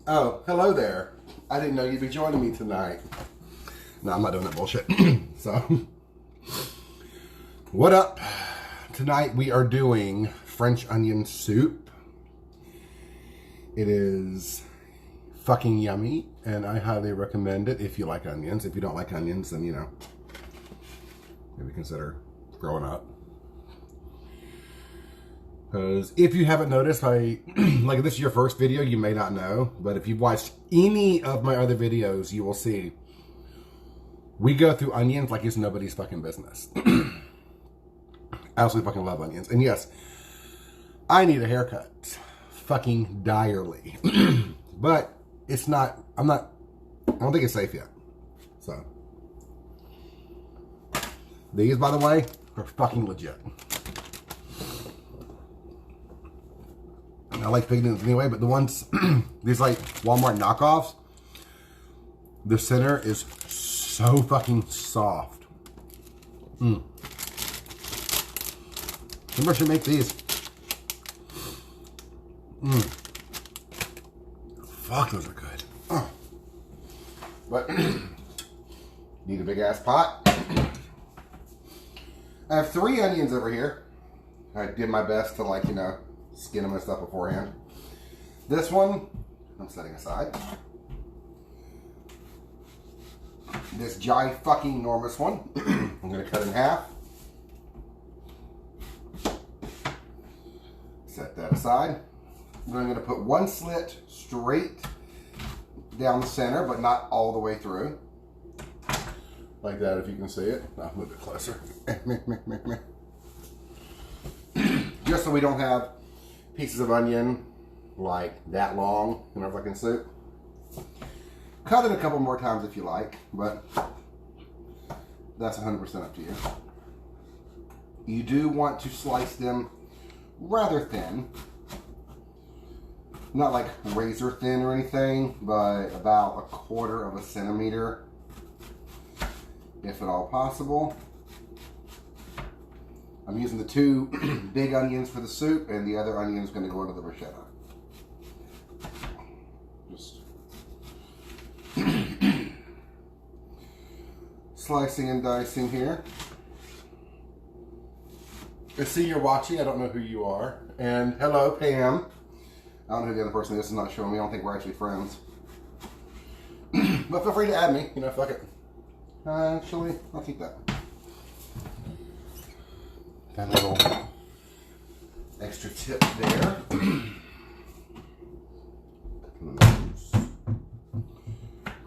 Oh, hello there. I didn't know you'd be joining me tonight. No, I'm not doing that bullshit. So, what up? Tonight we are doing French onion soup. It is fucking yummy, and I highly recommend it if you like onions. If you don't like onions, then, you know, maybe consider growing up. Because if you haven't noticed, like if this is your first video, you may not know. But if you've watched any of my other videos, you will see we go through onions like it's nobody's fucking business. I absolutely fucking love onions. And yes, I need a haircut. Fucking direly. But it's not, I don't think it's safe yet. So. These, by the way, are fucking legit. I like picking them anyway, but the ones, these like Walmart knockoffs, the center is so fucking soft. Somebody should make these. Fuck, those are good. Oh. But, need a big ass pot. I have 3 onions over here. I did my best to, like, you know, skin them and stuff beforehand. This one, I'm setting aside. This giant fucking enormous one, I'm going to cut in half. Set that aside. Then I'm going to put one slit straight down the center, but not all the way through. Like that, if you can see it. I'll move it closer. Just so we don't have pieces of onion like that long in our fucking soup. Cut it a couple more times if you like, but that's 100% up to you. You do want to slice them rather thin. Not like razor thin or anything, but about 1/4 centimeter, if at all possible. I'm using the 2 big onions for the soup, and the other onion is going to go into the bruschetta. Just slicing and dicing here. I see you're watching. I don't know who you are. And hello, Pam. I don't know who the other person is. It's not showing me. I don't think we're actually friends. But feel free to add me. You know, fuck it. Actually, I'll keep that. That little extra tip there.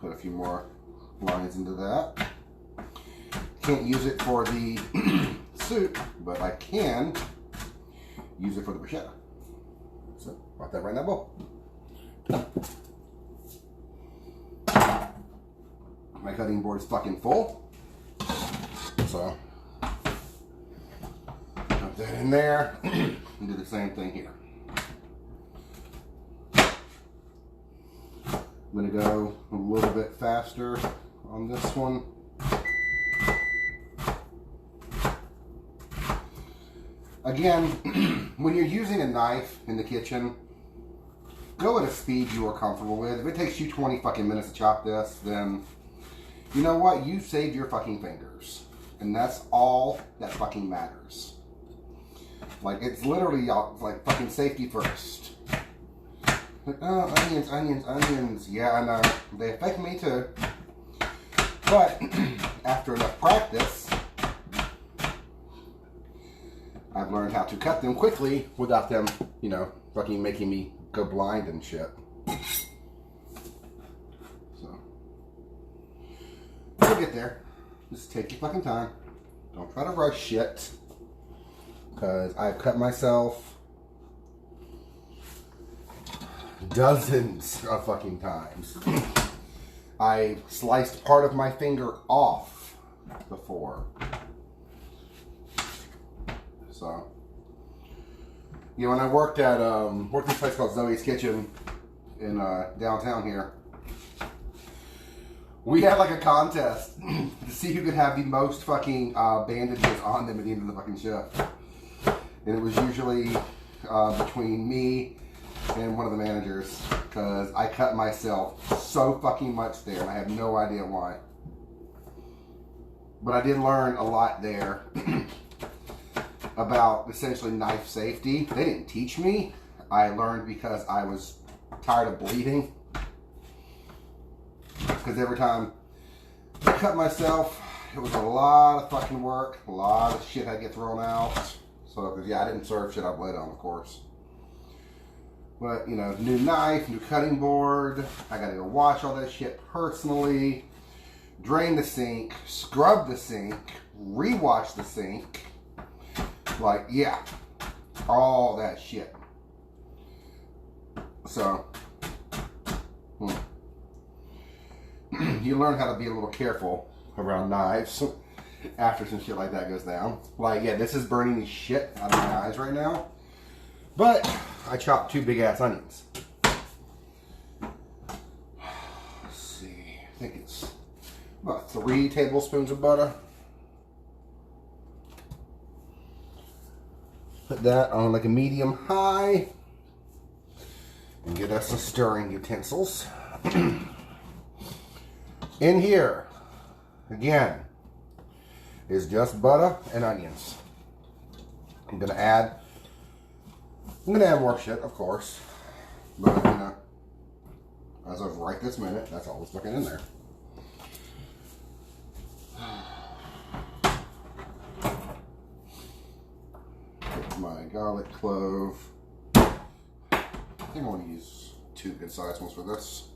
Put a few more lines into that. Can't use it for the soup, but I can use it for the bruschetta. So, put that right in that bowl. My cutting board is fucking full. So, put that in there and do the same thing here. I'm going to go a little bit faster on this one. Again, when you're using a knife in the kitchen, go at a speed you are comfortable with. If it takes you 20 fucking minutes to chop this, then you know what? You saved your fucking fingers. And that's all that fucking matters. Like, it's literally like fucking safety first. Like, oh, onions, onions, onions. Yeah, I know. They affect me too. But after enough practice, I've learned how to cut them quickly without them, you know, fucking making me go blind and shit. So, you'll get there. Just take your fucking time. Don't try to rush shit. Because I've cut myself dozens of fucking times. I sliced part of my finger off before. So, you know, when I worked at this place called Zoe's Kitchen in downtown here, we had like a contest to see who could have the most fucking bandages on them at the end of the fucking shift. And it was usually between me and one of the managers because I cut myself so fucking much there and I have no idea why. But I did learn a lot there about essentially knife safety. They didn't teach me. I learned because I was tired of bleeding. Because every time I cut myself, it was a lot of fucking work. A lot of shit had to get thrown out. So, yeah, I didn't serve shit I bled on, of course. But, you know, new knife, new cutting board. I gotta go wash all that shit personally. Drain the sink, scrub the sink, rewash the sink. Like, yeah, all that shit. So, you learn how to be a little careful around knives after some shit like that goes down. Like, yeah, this is burning the shit out of my eyes right now. But I chopped 2 big ass onions. Let's see, I think it's about 3 tablespoons of butter. Put that on like a medium high and get us some stirring utensils. In here, again, is just butter and onions. I'm gonna add more shit, of course, but you know, as of right this minute, that's all that's fucking in there. Get my garlic clove. I think I want to use 2 good sized ones for this.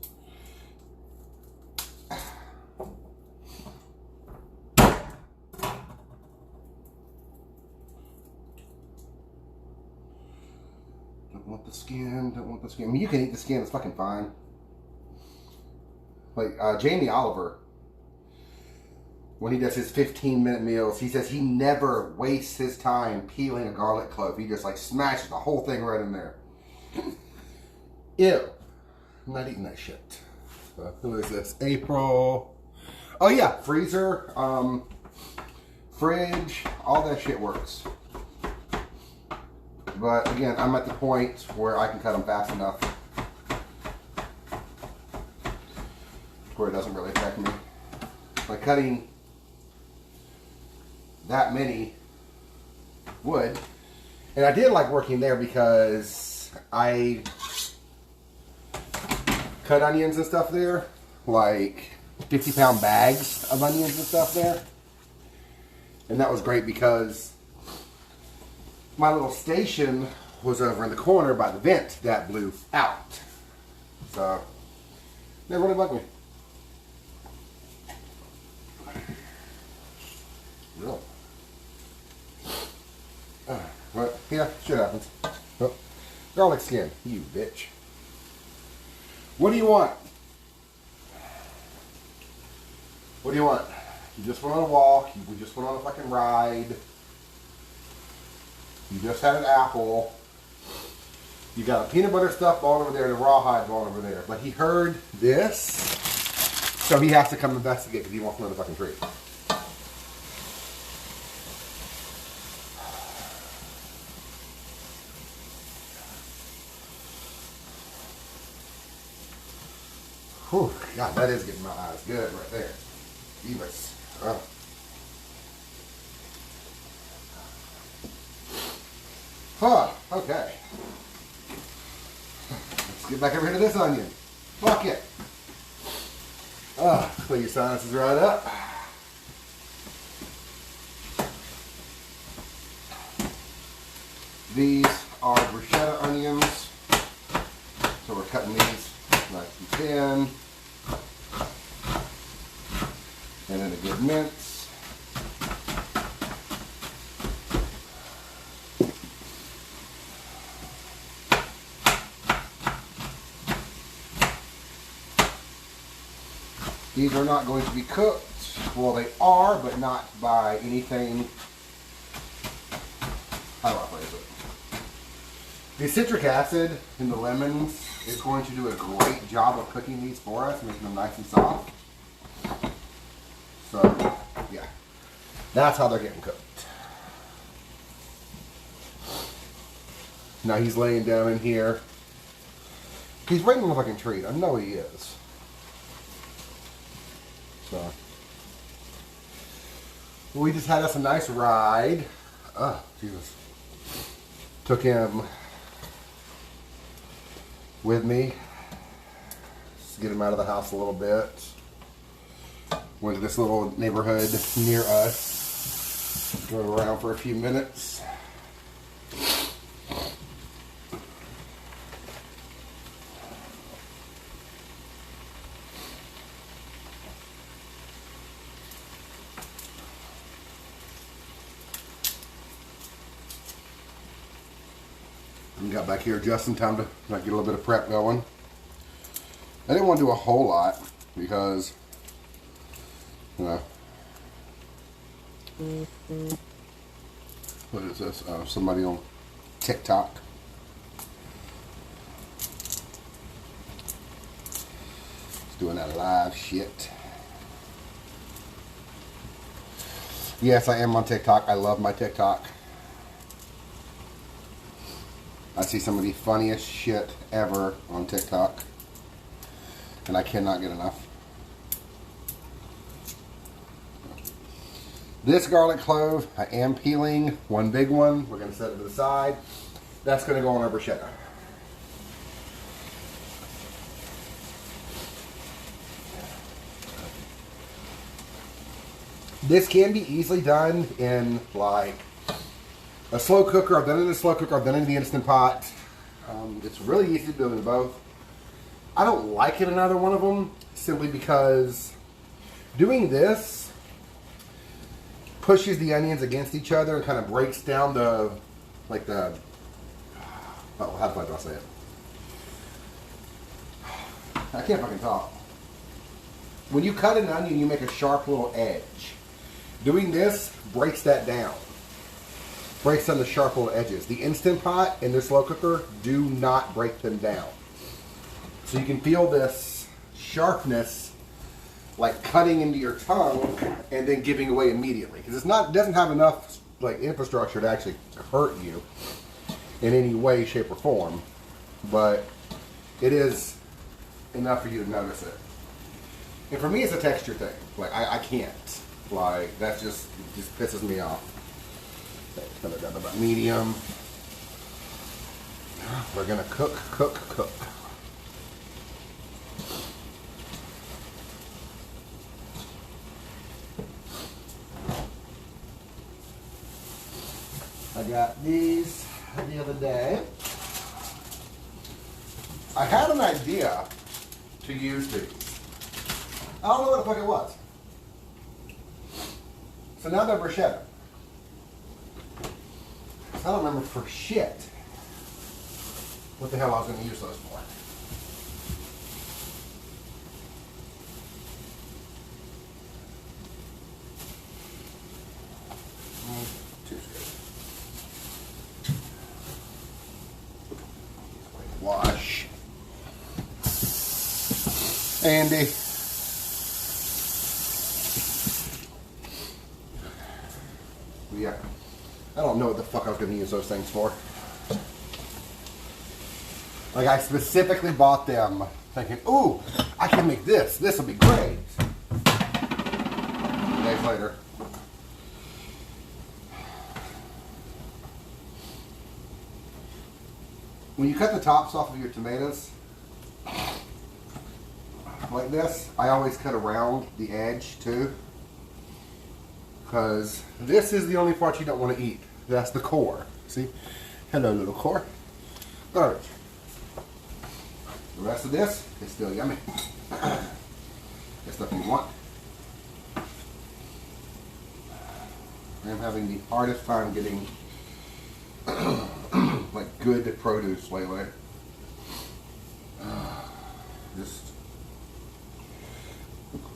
Don't want the skin, don't want the skin. I mean, you can eat the skin, it's fucking fine. Like, Jamie Oliver, when he does his 15-minute meals, he says he never wastes his time peeling a garlic clove. He just, like, smashes the whole thing right in there. Ew. I'm not eating that shit. Who is this? April. Oh, yeah. Freezer, fridge, all that shit works. But again, I'm at the point where I can cut them fast enough where it doesn't really affect me. Like cutting that many wood. And I did like working there because I cut onions and stuff there. Like 50-pound bags of onions and stuff there. And that was great because my little station was over in the corner by the vent that blew out. So, never really bugged me. Really? But, yeah, shit happens. Oh, garlic skin, you bitch. What do you want? What do you want? You just went on a walk, you just went on a fucking ride. You just had an apple. You got a peanut butter stuffed ball over there and a rawhide ball over there. But he heard this, so he has to come investigate because he wants to know the fucking treat. Whew, God, that is getting my eyes good right there. Evis. Oh. Huh, okay. Let's get back over here to this onion. Fuck it. Clean your sinuses right up. These are bruschetta onions. So we're cutting these nice and thin. And then a good mince. These are not going to be cooked. Well, they are, but not by anything. How do I phrase it? The citric acid in the lemons is going to do a great job of cooking these for us, making them nice and soft. So, yeah. That's how they're getting cooked. Now he's laying down in here He's waiting on a fucking treat. I know he is. So. We just had us a nice ride. Oh, Jesus. Took him with me. Just get him out of the house a little bit. Went to this little neighborhood near us. Drove around for a few minutes. And got back here just in time to get a little bit of prep going. I didn't want to do a whole lot because, you know, what is this? Somebody on TikTok. It's doing that live shit. Yes, I am on TikTok. I love my TikTok. I see some of the funniest shit ever on TikTok. And I cannot get enough. This garlic clove, I am peeling. One big one. We're going to set it to the side. That's going to go on our bruschetta. This can be easily done in like a slow cooker. I've done it in a slow cooker. I've done it in the Instant Pot. It's really easy to do in both. I don't like it in either one of them simply because doing this pushes the onions against each other and kind of breaks down the, like the, oh, how do I say it? I can't fucking talk. When you cut an onion, you make a sharp little edge. Doing this breaks that down. Breaks down the sharp little edges. The Instant Pot and the slow cooker do not break them down. So you can feel this sharpness like cutting into your tongue and then giving away immediately. Because it doesn't have enough like infrastructure to actually hurt you in any way, shape, or form. But it is enough for you to notice it. And for me, it's a texture thing. Like, I can't. Like, that just pisses me off. Okay, it's gonna go about medium. We're gonna cook. I got these the other day. I had an idea to use these. I don't know what the fuck it was. So now they're bruschetta. I don't remember for shit what the hell I was going to use those for. Too good. Wash. Andy. Yeah. I don't know what the fuck I was going to use those things for. Like, I specifically bought them thinking, ooh, I can make this. This will be great. Days later. When you cut the tops off of your tomatoes, like this, I always cut around the edge too. Because this is the only part you don't want to eat. That's the core. See? Hello, little core. Garbage. The rest of this is still yummy. That's stuff you want. I'm having the hardest time getting like good produce lately.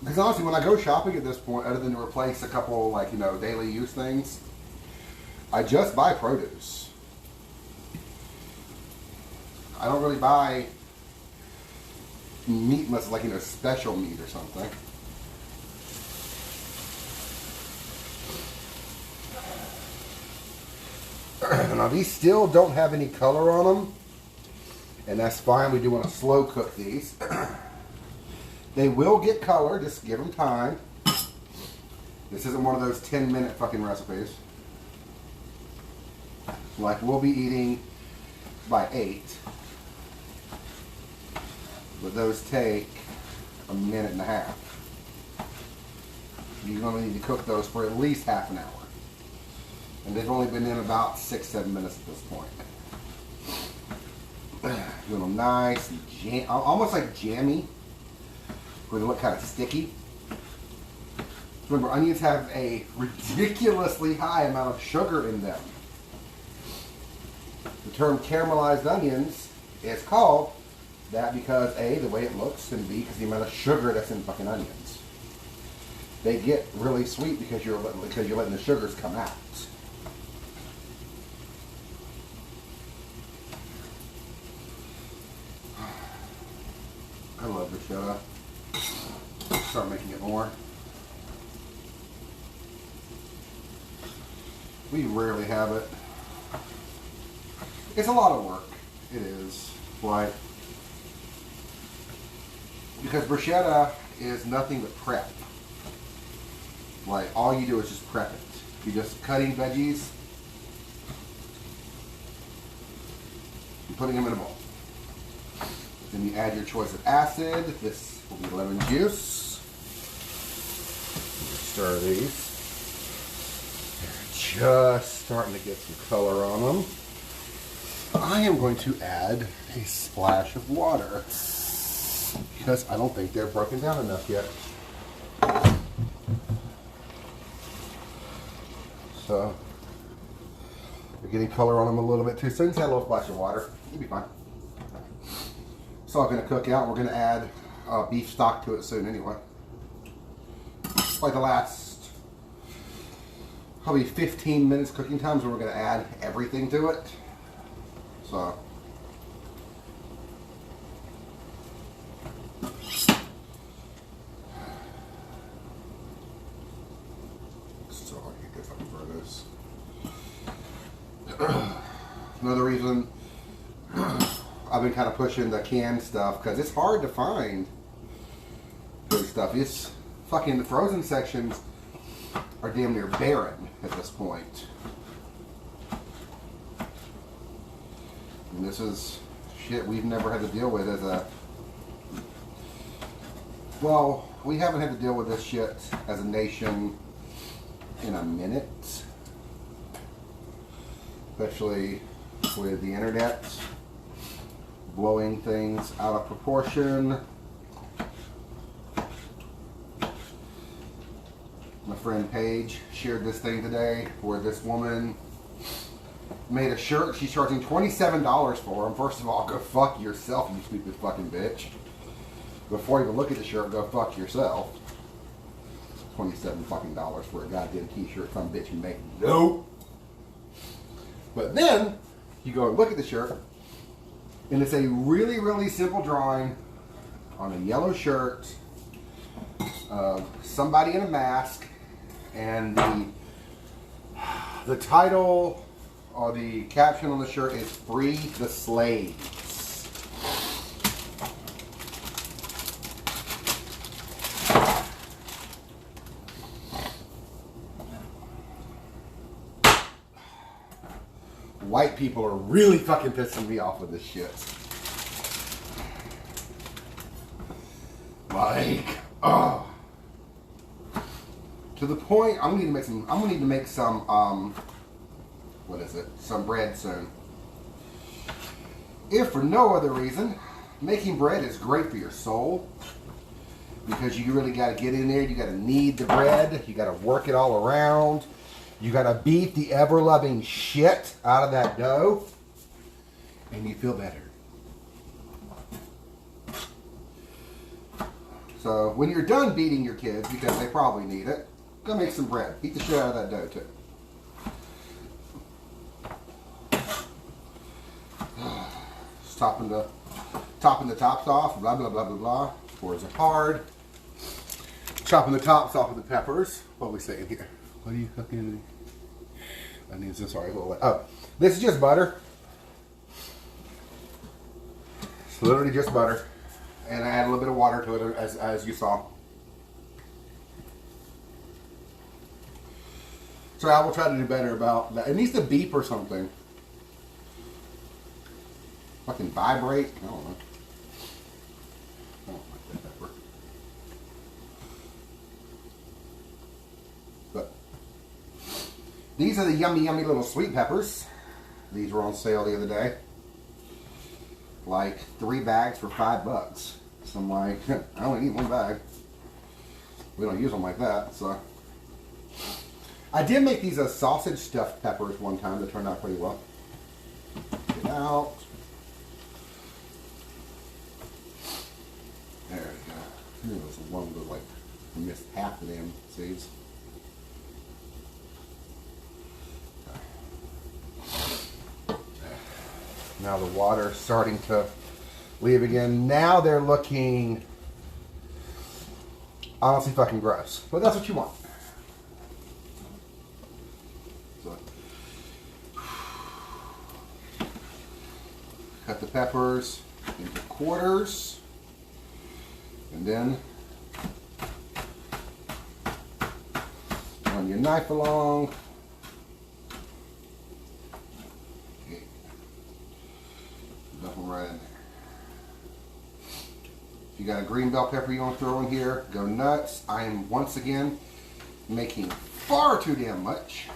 Because honestly, when I go shopping at this point, other than to replace a couple, like, you know, daily use things, I just buy produce. I don't really buy meat unless it's like, you know, special meat or something. Now, these still don't have any color on them. And that's fine. We do want to slow cook these. They will get color. Just give them time. This isn't one of those 10-minute fucking recipes. Like we'll be eating by 8. But those take a minute and a half. You're going to need to cook those for at least half an hour. And they've only been in about 6-7 minutes at this point. Doing them nice and almost like jammy, where they look kind of sticky. Remember, onions have a ridiculously high amount of sugar in them. The term caramelized onions is called that because A, the way it looks, and B, because the amount of sugar that's in fucking onions. They get really sweet because you're letting the sugars come out. I love bruschetta. Start making it more. We rarely have it. It's a lot of work. It is. Like, because bruschetta is nothing but prep. Like, all you do is just prep it. You're just cutting veggies and putting them in a bowl. Then you add your choice of acid. This will be lemon juice. Stir these. They're just starting to get some color on them. I am going to add a splash of water because I don't think they're broken down enough yet. So, we're getting color on them a little bit too soon. Just add a little splash of water. You'll be fine. It's all going to cook out. We're going to add beef stock to it soon anyway. Like the last probably 15 minutes cooking times where we're going to add everything to it. So. So I can get something for this. Another reason I've been kind of pushing the canned stuff because it's hard to find good stuff. It's fucking the frozen sections are damn near barren at this point. And this is shit we've never had to deal with as a... Well, we haven't had to deal with this shit as a nation in a minute. Especially with the internet blowing things out of proportion. My friend Paige shared this thing today where this woman made a shirt she's charging $27 for. And first of all, go fuck yourself, you stupid fucking bitch. Before you even look at the shirt, go fuck yourself. $27 fucking dollars for a goddamn t-shirt some bitch you make. Nope. But then you go and look at the shirt, and it's a really, really simple drawing on a yellow shirt of somebody in a mask, and the title or the caption on the shirt is "Free the Slaves." White people are really fucking pissing me off with this shit. Like, to the point I'm gonna need to make some what is it? Some bread soon. If for no other reason, making bread is great for your soul. Because you really gotta get in there, you gotta knead the bread, you gotta work it all around. You gotta beat the ever-loving shit out of that dough, and you feel better. So when you're done beating your kids, because they probably need it, go make some bread. Beat the shit out of that dough too. Just topping the tops off, blah blah blah blah blah. Words are hard. Chopping the tops off of the peppers. What are we saying here? What are you cooking? Onions, sorry, a little wet. Oh, this is just butter. literally just butter. And I add a little bit of water to it as you saw. So I will try to do better about that. It needs to beep or something. Fucking vibrate. I don't know. I don't like that pepper. But these are the yummy, yummy little sweet peppers. These were on sale the other day. Like 3 bags for $5. So I'm like, I only need 1 bag. We don't use them like that, so. I did make these sausage stuffed peppers one time that turned out pretty well. Get it out. There we go. Here was one that like missed half of them seeds. Now the water's starting to leave again. Now they're looking honestly fucking gross. But that's what you want. So, cut the peppers into quarters. And then run your knife along. Right in there. If you got a green bell pepper you want to throw in here, go nuts. I am once again making far too damn much.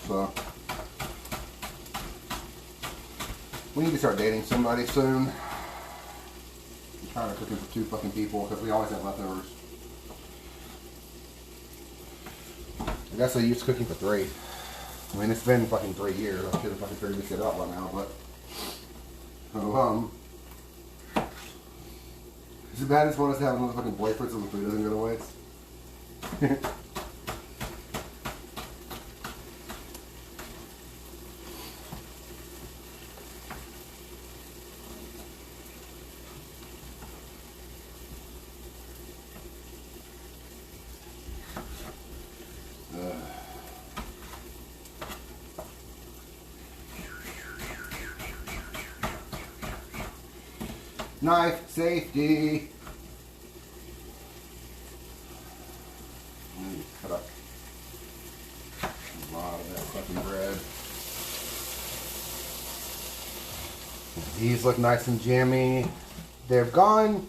So we need to start dating somebody soon. I'm tired of cooking for 2 fucking people because we always have leftovers. I guess I used to cooking for 3. I mean, it's been fucking 3 years. I should have fucking figured this shit out by now, but it's as bad as one as having motherfucking boyfriends and the food doesn't go to waste. Knife safety. Cut up a lot of that fucking bread. These look nice and jammy. They've gone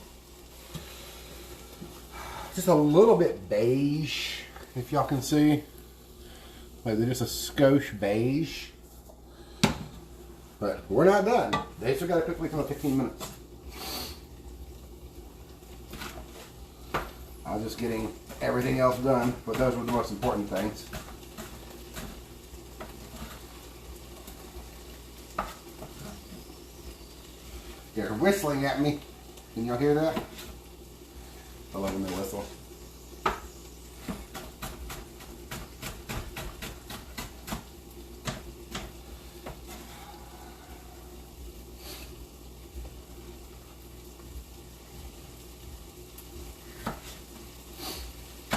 just a little bit beige, if y'all can see. Like they're just a skosh beige. But we're not done. They still got to cook like another 15 minutes. I was just getting everything else done, but those were the most important things. They're whistling at me. Can y'all hear that? I love when they whistle.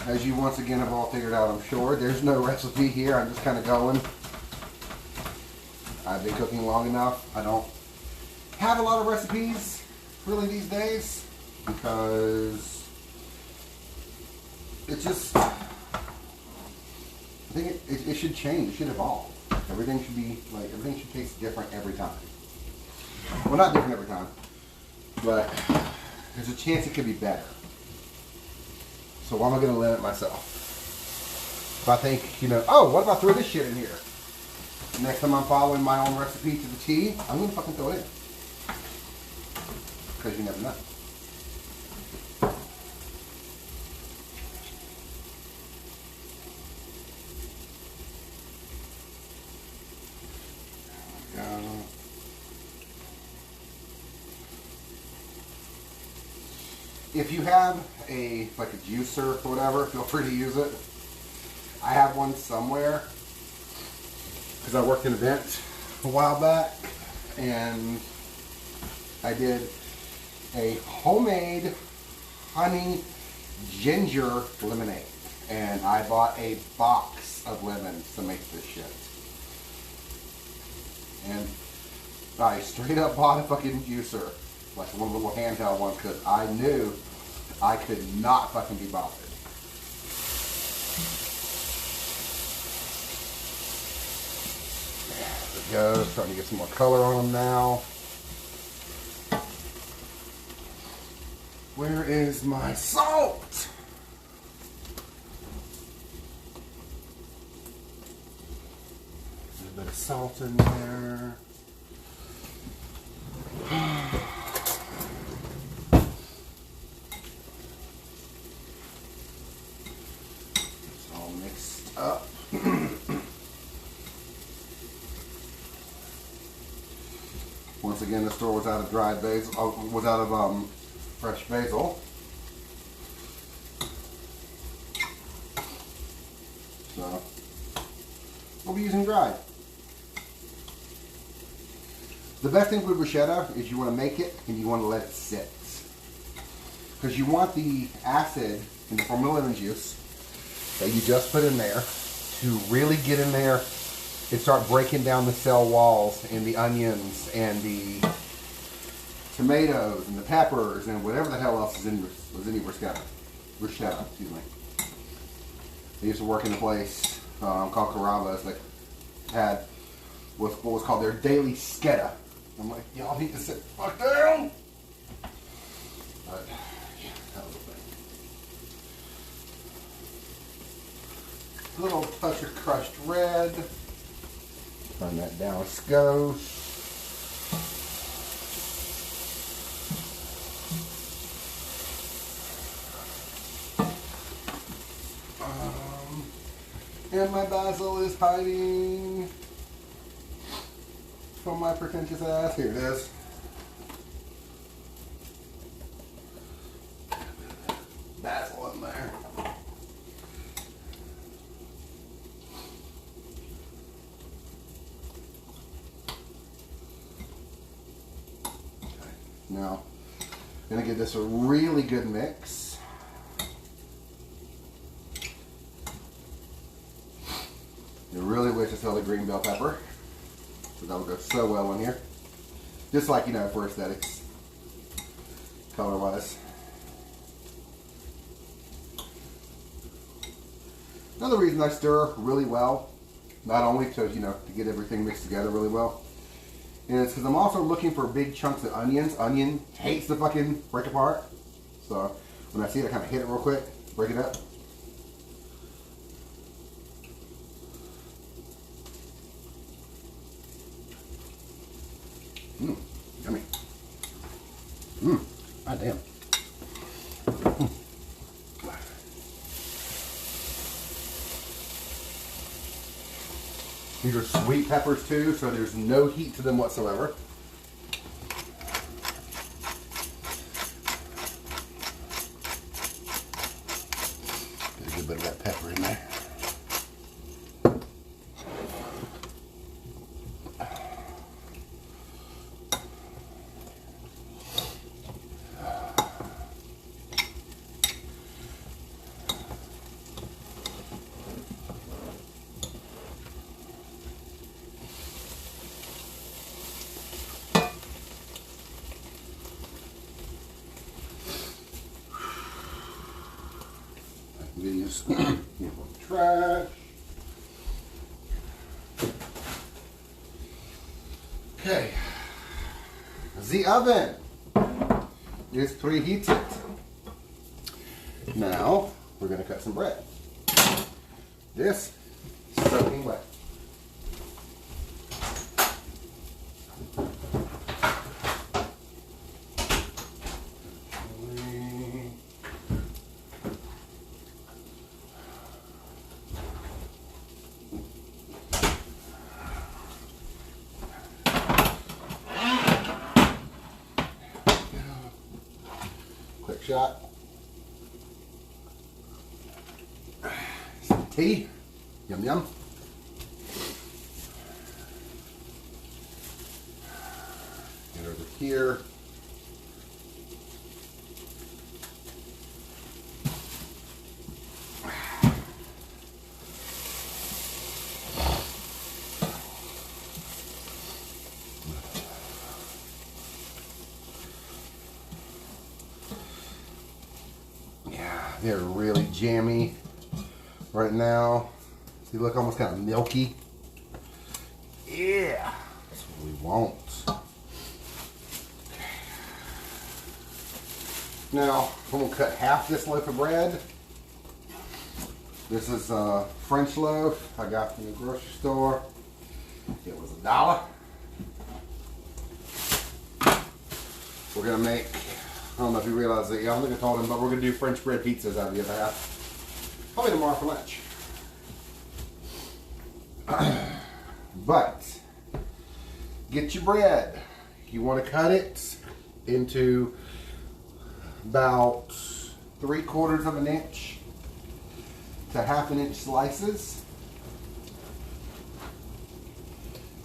As you once again have all figured out, I'm sure, there's no recipe here. I'm just kind of going. I've been cooking long enough. I don't have a lot of recipes really these days because it's just, I think it should change. It should evolve. Everything should be like, everything should taste different every time. Well, not different every time, but there's a chance it could be better. So why am I going to limit myself? If I think, you know, oh, what if I throw this shit in here? Next time I'm following my own recipe to the T, I'm going to fucking throw it in. Because you never know. There we go. If you have like a juicer or whatever, feel free to use it. I have one somewhere because I worked an event a while back and I did a homemade honey ginger lemonade, and I bought a box of lemons to make this shit. And I straight up bought a fucking juicer like one little handheld one, because I knew I could not fucking be bothered. There we go, starting to get some more color on them now. Where is my salt? A bit of salt in there. It's all mixed up. Once again, the store was out of dried basil. Was out of fresh basil. So we'll be using dried. The best thing with bruschetta is you want to make it and you want to let it sit. Because you want the acid and the formulating juice that you just put in there to really get in there and start breaking down the cell walls and the onions and the tomatoes and the peppers and whatever the hell else is in your bruschetta. Bruschetta, excuse me. I used to work in a place called Carrabba's that had what was called their daily sketta. I'm like, y'all need to sit the fuck down. But yeah, that was a thing. A little touch of crushed red. Turn that down a skosh. And my basil is hiding from my pretentious ass. Here it is. Basil in there. Okay. Now, I'm gonna give this a really good mix. I really wish to sell the green bell pepper, so that would go so well in here. Just like, you know, for aesthetics, color wise. Another reason I stir really well, not only to, you know, to get everything mixed together really well, is because I'm also looking for big chunks of onions. Onion hates to fucking break apart. So when I see it, I kind of hit it real quick, break it up. Mmm, yummy. Mmm, god damn. Mm. These are sweet peppers too, so there's no heat to them whatsoever. Get a good bit of that pepper in there. These trash. Okay, the oven is preheated. Now we're going to cut some bread. This is soaking wet. Quick shot. Some tea. Yum yum. Get over here. They're really jammy right now. They look almost kind of milky. Yeah, that's what we want. Now, I'm going to cut half this loaf of bread. This is a French loaf I got from the grocery store. It was $1. We're going to make, I don't know if you realize it, yeah, I don't think I told him, but we're going to do French bread pizzas out of the other half. Probably tomorrow for lunch. But, get your bread. You want to cut it into about 3/4 of an inch to 1/2 inch slices.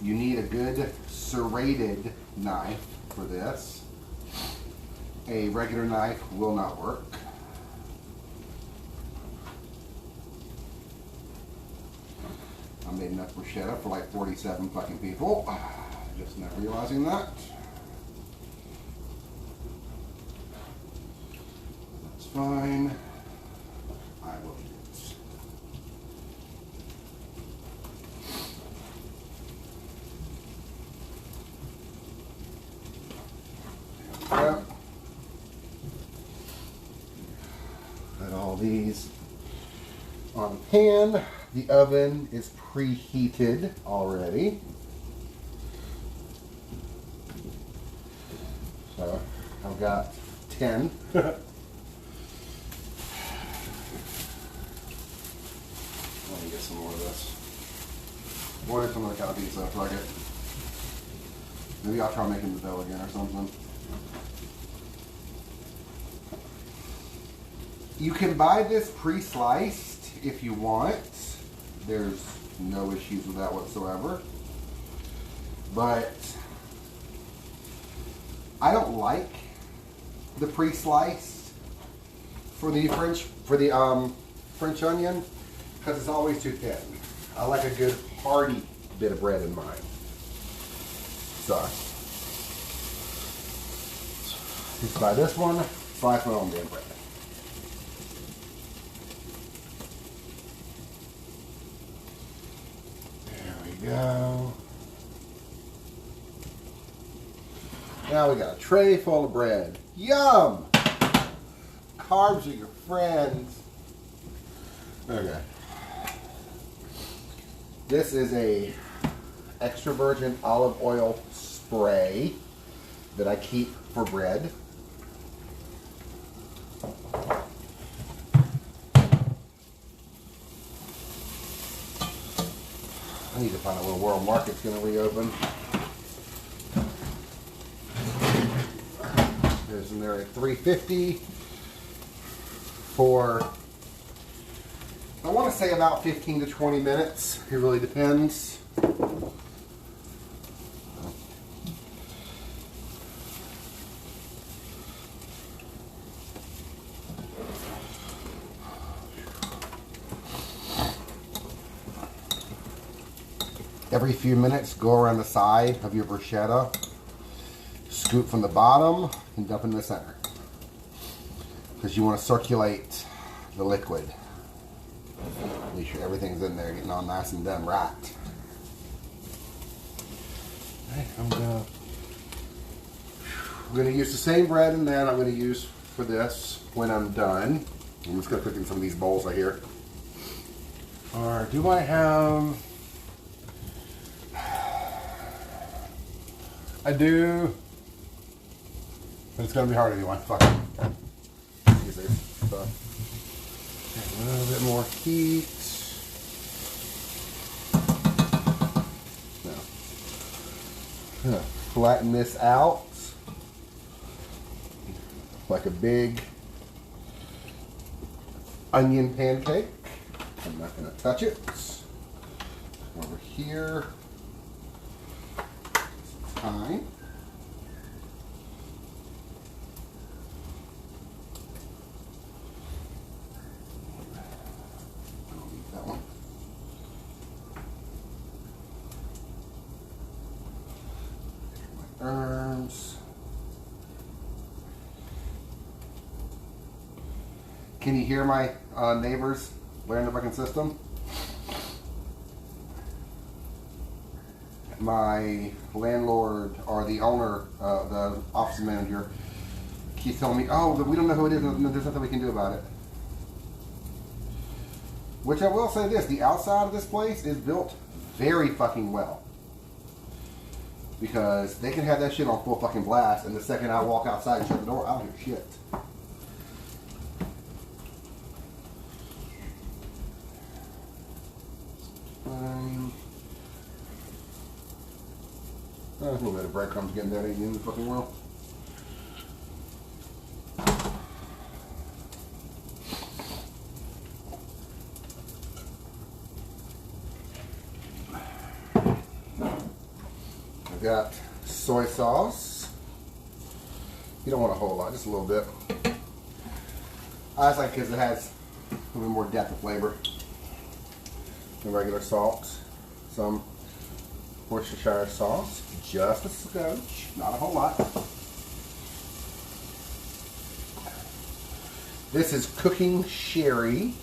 You need a good serrated knife for this. A regular knife will not work. I made enough bruschetta for like 47 fucking people. Just not realizing that. That's fine. I will eat it. There we go. Put all these on the pan. The oven is preheated already. So I've got 10. Let me get some more of this. What if some of the coffee so fuck it. Maybe I'll try making the dough again or something. You can buy this pre-sliced if you want. There's no issues with that whatsoever. But I don't like the pre-sliced for the French onion because it's always too thin. I like a good hearty bit of bread in mine. So just buy this one, slice my own damn bread. Go. Now we got a tray full of bread. Yum! Carbs are your friends. Okay. This is a extra virgin olive oil spray that I keep for bread. I need to find out where World Market's going to reopen. There's in there at $3.50 for, I want to say about 15 to 20 minutes. It really depends. Every few minutes, go around the side of your bruschetta, scoop from the bottom, and dump in the center. Because you want to circulate the liquid. Make sure everything's in there, getting all nice and done right. Okay, I'm gonna use the same bread and then I'm gonna use for this when I'm done. I'm just gonna cook in some of these bowls right here. Or do I have? I do, but it's gonna be hard anyway. Fuck it. Easy. So, a little bit more heat. Now, I'm gonna flatten this out like a big onion pancake. I'm not gonna touch it. Over here. Thyme. I'll leave that one. My herbs. Can you hear my neighbors wearing the fucking system? My landlord or the owner, the office manager, keeps telling me, oh, we don't know who it is, and there's nothing we can do about it. Which I will say this, the outside of this place is built very fucking well. Because they can have that shit on full fucking blast, and the second I walk outside and shut the door, I don't hear shit. A little bit of breadcrumbs getting that in the fucking world. I've got soy sauce. You don't want a whole lot, just a little bit. I just like it because it has a little more depth of flavor than regular salt. Some Worcestershire sauce, just a skosh, not a whole lot. This is cooking sherry.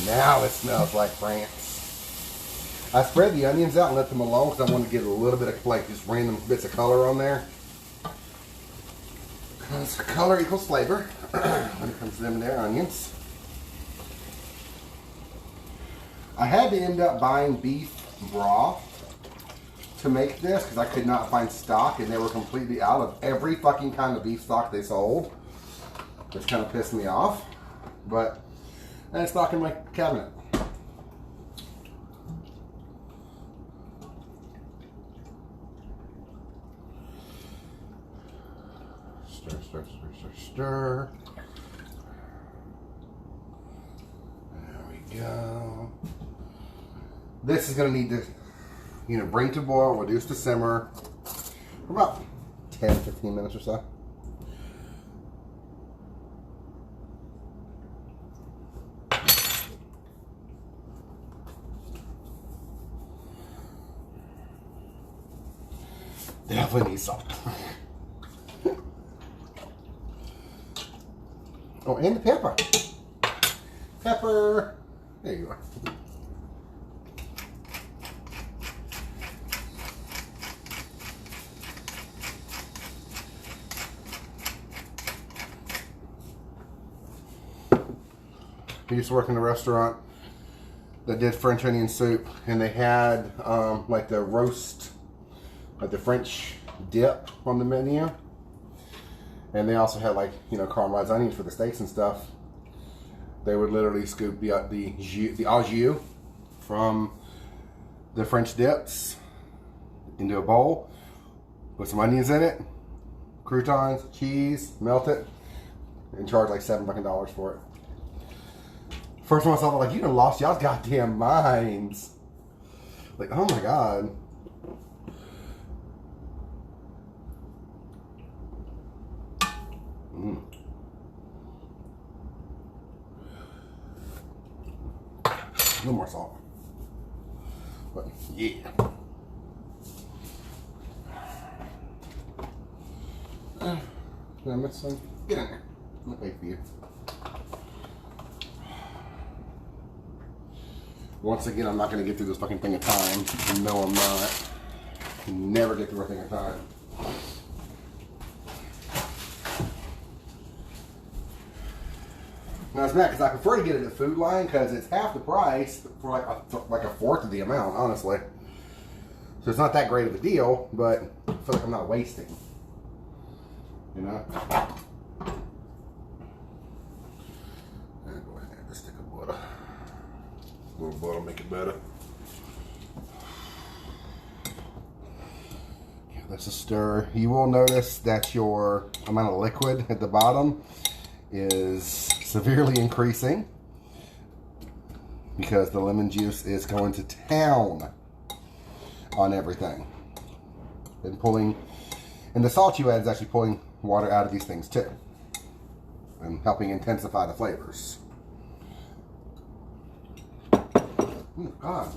Now it smells like France. I spread the onions out and let them alone because I wanted to get a little bit of like just random bits of color on there. Because color equals flavor when it comes to them and their onions. I had to end up buying beef broth to make this because I could not find stock and they were completely out of every fucking kind of beef stock they sold, which kind of pissed me off. But I had stock in my cabinet. Stir, stir, stir, stir, stir. There we go. This is going to need to, bring to boil, reduce to simmer for about 10-15 minutes or so. Definitely need salt. Oh, and the pepper. Pepper. There you are. I used to work in a restaurant that did French onion soup, and they had like the roast, like the French dip on the menu. And they also had like, caramelized onions for the steaks and stuff. They would literally scoop the au jus from the French dips into a bowl, put some onions in it, croutons, cheese, melt it, and charge like $7 for it. First one I saw, like, you done lost y'all's goddamn minds. Like, oh my God. Mm. A little more salt. But yeah. Did I miss some? Get in there. I'm gonna wait for you. Once again, I'm not gonna get through this fucking thing of time. No, I'm not. Never get through a thing of time. Now it's mad because I prefer to get it at Food Line because it's half the price for like a fourth of the amount, honestly. So it's not that great of a deal, but I feel like I'm not wasting. You know? And go ahead and add this stick of butter. A little butter will make it better. Give this a stir. You will notice that your amount of liquid at the bottom is severely increasing because the lemon juice is going to town on everything. And the salt you add is actually pulling water out of these things too and helping intensify the flavors. God.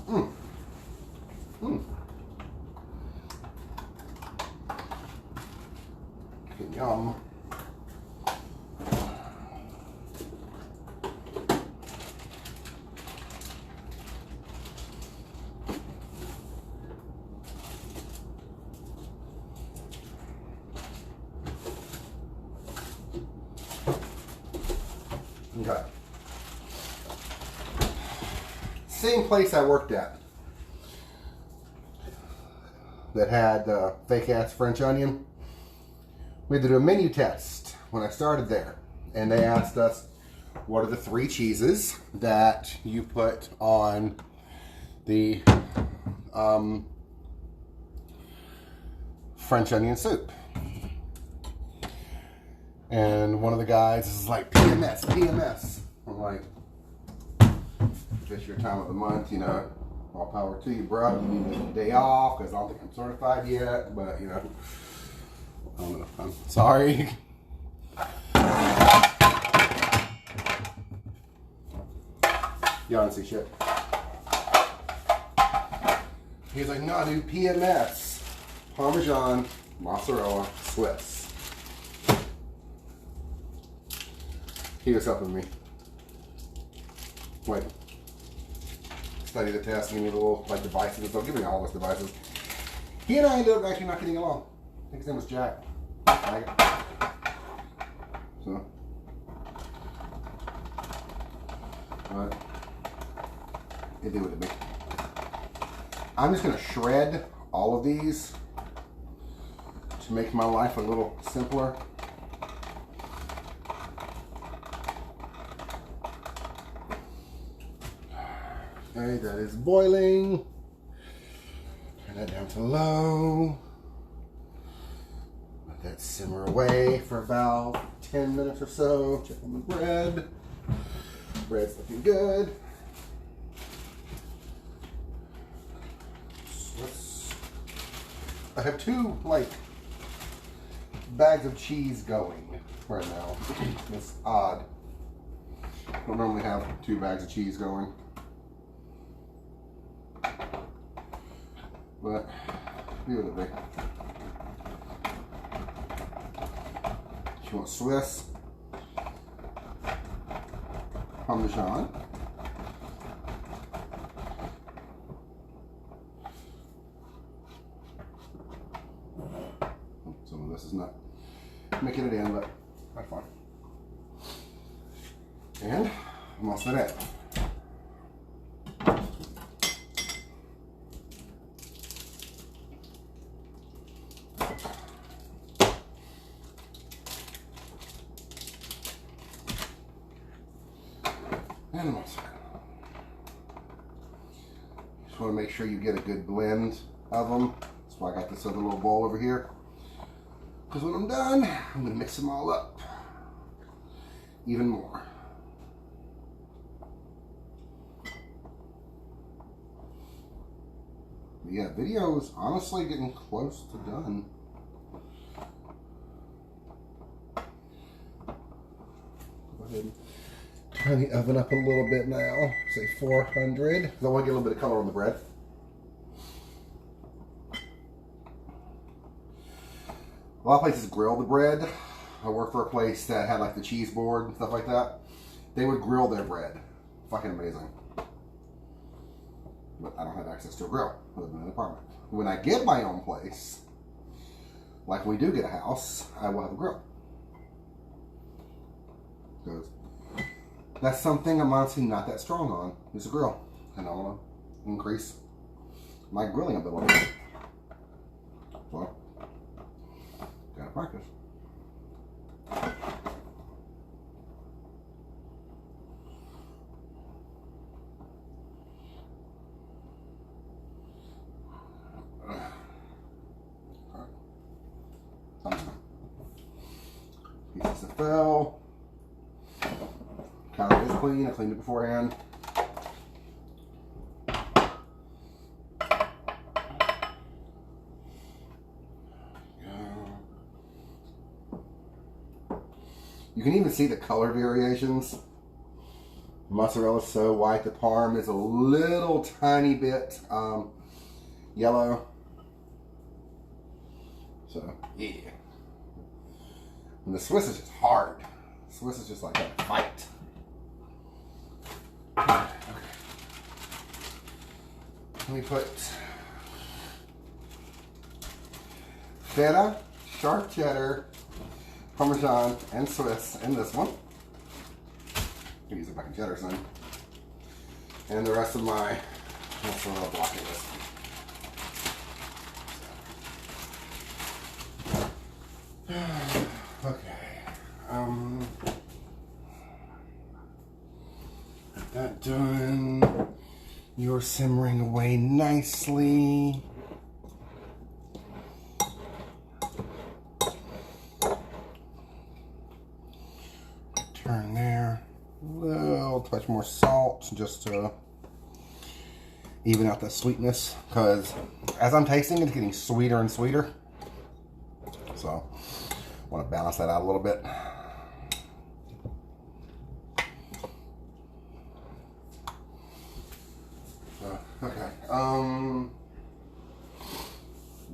Yum. Okay. Same place I worked at that had fake ass French onion. We had to do a menu test when I started there, and they asked us, what are the 3 cheeses that you put on the French onion soup? And one of the guys is like, PMS. I'm like, just your time of the month, you know, all power to you, bro. You need a day off because I don't think I'm certified yet, but, you know, I don't know. I'm sorry. Y'all don't see shit. He's like, no, dude, PMS. Parmesan, mozzarella, Swiss. He was helping me. Like, study the test, give me the little, like, devices and stuff. Give me all those devices. He and I ended up actually not getting along. I think his name was Jack. So. But it did what it did. I'm just going to shred all of these to make my life a little simpler. Okay, that is boiling. Turn that down to low. Let that simmer away for about 10 minutes or so. Check on the bread. Bread's looking good. I have 2 like bags of cheese going right now. It's odd. I don't normally have 2 bags of cheese going. But be with it. If you want Swiss, Parmesan, some of this is not making it in, but that's fine. And I'm all set up. And I'm all set. Just want to make sure you get a good blend of them. That's why I got this other little bowl over here. Because when I'm done, I'm going to mix them all up even more. But yeah, video is honestly getting close to done. Go ahead and turn the oven up a little bit now. Say 400. I want to get a little bit of color on the bread. A lot of places grill the bread. I worked for a place that had like the cheese board and stuff like that. They would grill their bread. Fucking amazing. But I don't have access to a grill. I live in an apartment. When I get my own place, like we do get a house, I will have a grill. Because that's something I'm honestly not that strong on, is a grill. And I want to increase my grilling ability. So, gotta practice. Pieces that fell. Counter is clean. I cleaned it beforehand. You can even see the color variations Mozzarella's so white. The parm is a little tiny bit yellow. So, yeah. And the Swiss is just hard. Swiss is just like a fight. Okay. Let me put feta, sharp cheddar, Parmesan, and Swiss in this one. I'll use it back in cheddar soon. And the rest of my mozzarella blocking this. Okay. Got that done. You're simmering away nicely. Turn there. A little touch more salt just to even out the sweetness, because as I'm tasting it's getting sweeter and sweeter. So I want to balance that out a little bit. Okay.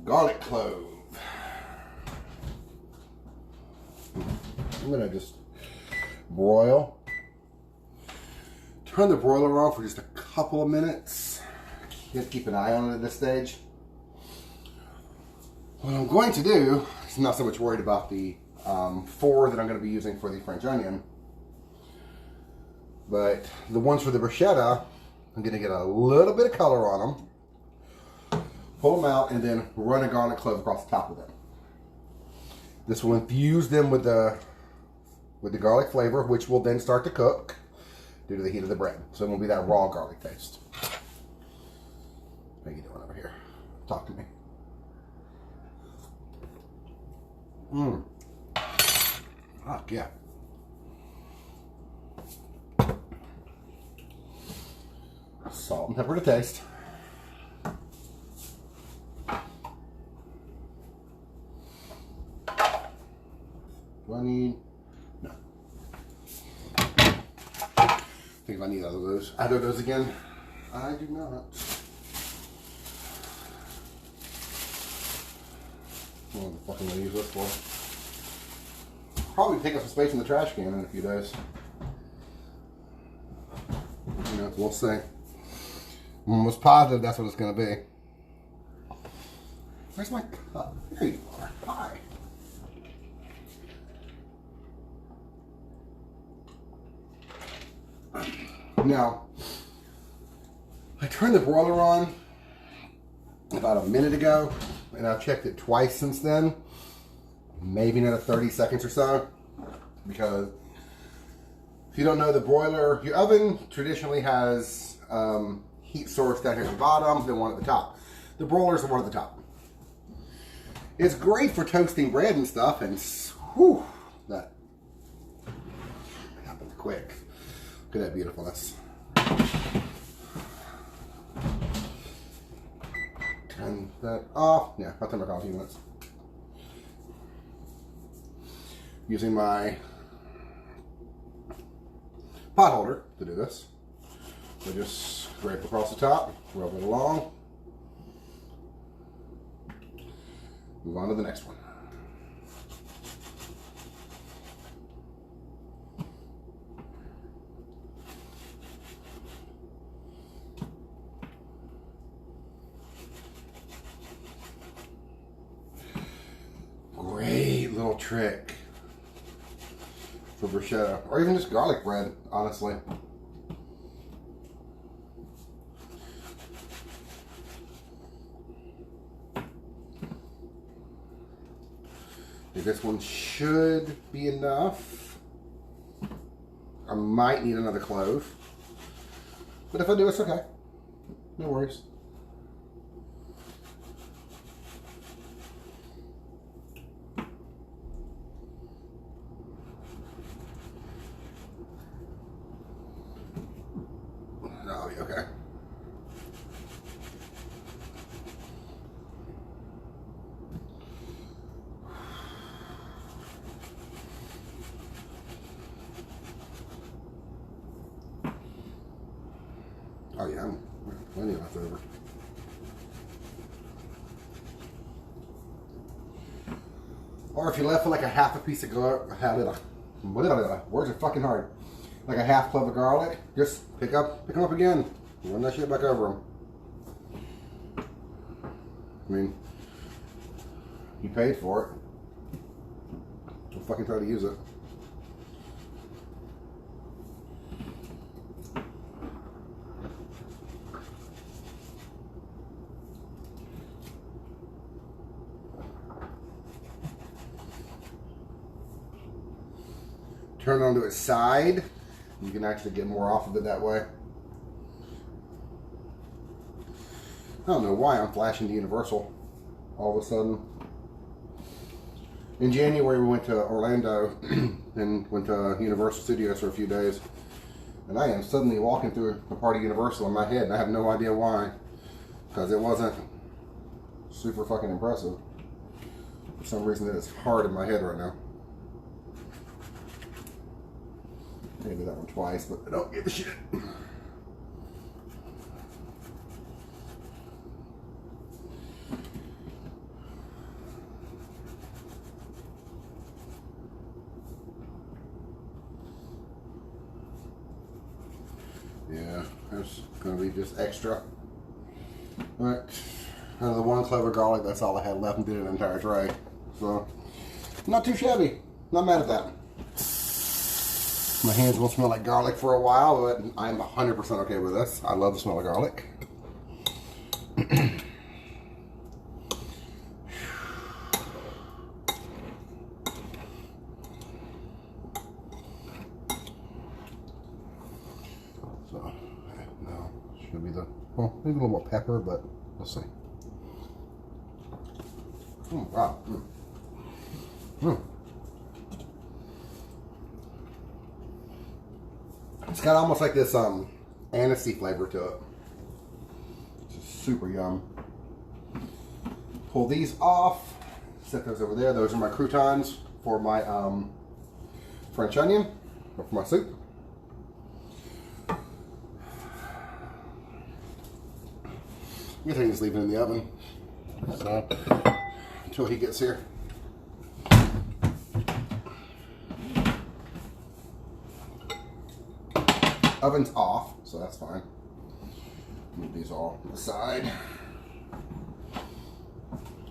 Garlic clove. I'm gonna just broil. Turn the broiler on for just a couple of minutes. You have to keep an eye on it at this stage. What I'm going to do is not so much worried about the 4 that I'm going to be using for the French onion, but the ones for the bruschetta, I'm going to get a little bit of color on them, pull them out, and then run a garlic clove across the top of them. This will infuse them with the garlic flavor, which will then start to cook due to the heat of the bread. So it won't be that raw garlic taste. How you doing over here? Talk to me. Fuck yeah. Salt and pepper to taste. Do I need? No. I think if I need other those again. I do not. What the fuck am I gonna use this for? Probably take up some space in the trash can in a few days. You know, we'll see. I'm almost positive that's what it's gonna be. Where's my cup? There you are. Hi. Now, I turned the broiler on about a minute ago, and I've checked it twice since then. Maybe another 30 seconds or so. Because if you don't know, the broiler, your oven traditionally has heat source down here at the bottom, then one at the top. The broiler's the one at the top. It's great for toasting bread and stuff, and whew, that happens quick. Look at that beautifulness. Turn that off. Yeah, I'll turn back on in a few minutes. Using my pot holder to do this. So just scrape across the top, rub it along. Move on to the next one. Great little trick for bruschetta, or even just garlic bread, honestly. This one should be enough. I might need another clove, but if I do, it's okay. No worries. That'll be okay. Oh yeah, I'm plenty left over. Or if you left with like a half a piece of garlic, words are fucking hard. Like a half clove of garlic, just pick them up again. Run that shit back over them. I mean, you paid for it. Don't fucking try to use it. Turn it onto its side. You can actually get more off of it that way. I don't know why I'm flashing to Universal all of a sudden. In January we went to Orlando and went to Universal Studios for a few days. And I am suddenly walking through a part of Universal in my head and I have no idea why. Because it wasn't super fucking impressive. For some reason it is hard in my head right now. I did that one twice, but I don't give a shit. Yeah, there's gonna be just extra. But out of the 1 clove of garlic, that's all I had left and did an entire tray. So, not too shabby. Not mad at that. My hands will smell like garlic for a while, but I'm 100% okay with this. I love the smell of garlic. So, no, should be well, maybe a little more pepper, but we'll see. Wow. It's got almost like this anisey flavor to it. It's just super yum. Pull these off. Set those over there. Those are my croutons for my French onion, or for my soup. I guess I can just leave it in the oven. So, until he gets here. Oven's off, so that's fine. Move these all on the side.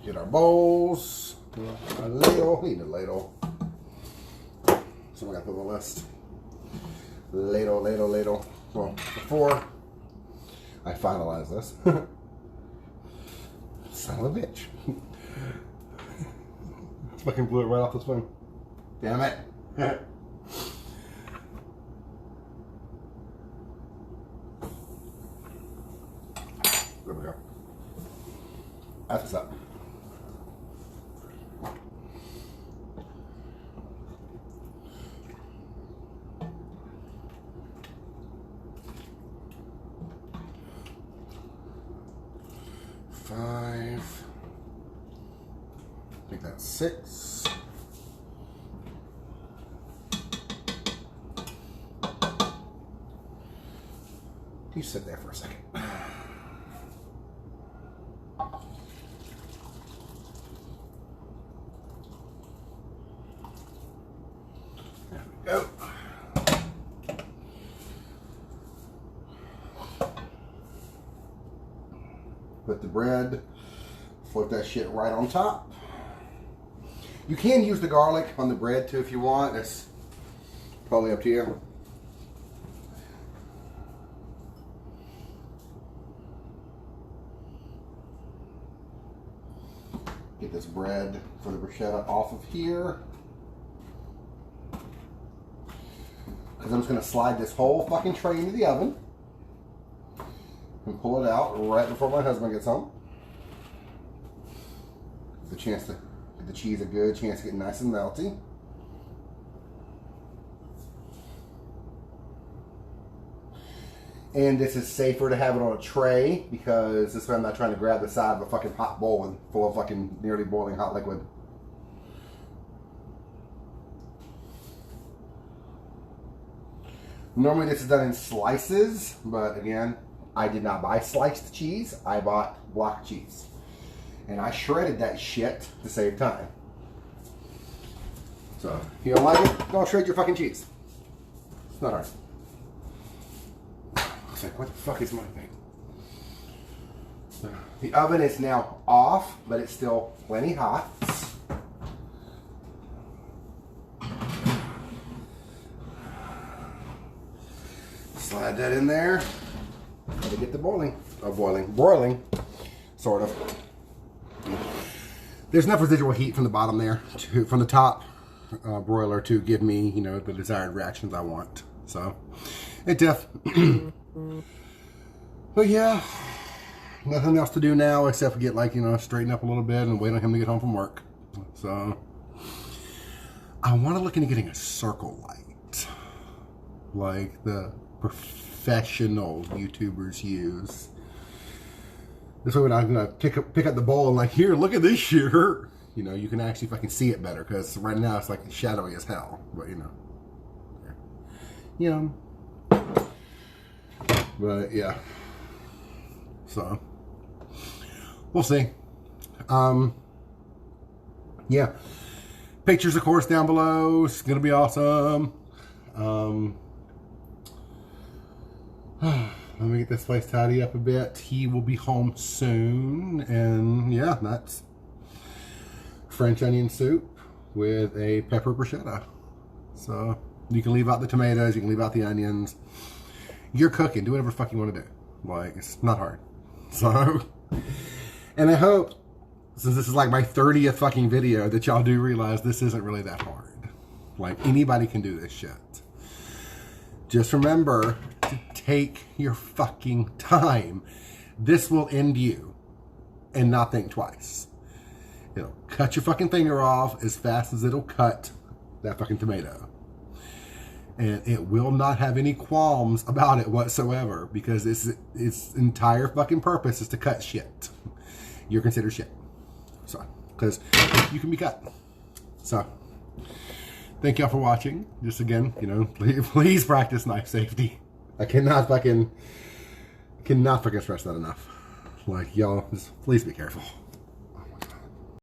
Get our bowls. A ladle. We need a ladle. So we got to put on the list. Ladle, ladle, ladle. Well, before I finalize this. Son of a bitch. Fucking blew it right off the spoon. Damn it. There we go. That's what's up. Five. I think that's 6. You sit there for a second. There we go. Put the bread, float that shit right on top. You can use the garlic on the bread too if you want. It's probably up to you. Get this bread for the bruschetta off of here. Because I'm just going to slide this whole fucking tray into the oven. And pull it out right before my husband gets home. The chance to get the cheese a good chance to get nice and melty. And this is safer to have it on a tray because this way I'm not trying to grab the side of a fucking hot bowl full of fucking nearly boiling hot liquid. Normally this is done in slices, but again, I did not buy sliced cheese. I bought block cheese. And I shredded that shit to save time. So, if you don't like it, don't shred your fucking cheese. It's not hard. It's like, what the fuck is my thing? The oven is now off, but it's still plenty hot. Slide that in there. Gotta get the broiling, sort of. There's enough residual heat from the bottom there, from the top broiler to give me, you know, the desired reactions I want. So, it but yeah, nothing else to do now except for get, like, you know, straighten up a little bit and wait on him to get home from work. So, I want to look into getting a circle light, like the professional YouTubers use. This way when I'm gonna pick up the bowl and like, here, look at this shit, you know, you can actually fucking see it better, because right now it's like shadowy as hell. But you know, but yeah. So we'll see. Yeah. Pictures, of course, down below. It's gonna be awesome. Let me get this place tidy up a bit. He will be home soon. And yeah, that's French onion soup with a pepper bruschetta. So you can leave out the tomatoes, you can leave out the onions. You're cooking. Do whatever the fuck you want to do. Like, it's not hard. So, and I hope, since this is like my 30th fucking video, that y'all do realize this isn't really that hard. Like, anybody can do this shit. Just remember to take your fucking time. This will end you, and not think twice. It'll cut your fucking finger off as fast as it'll cut that fucking tomato. And it will not have any qualms about it whatsoever, because its entire fucking purpose is to cut shit. You're considered shit. So, because you can be cut. So, thank y'all for watching. Just again, you know, please practice knife safety. I cannot fucking stress that enough. Like, y'all, just please be careful.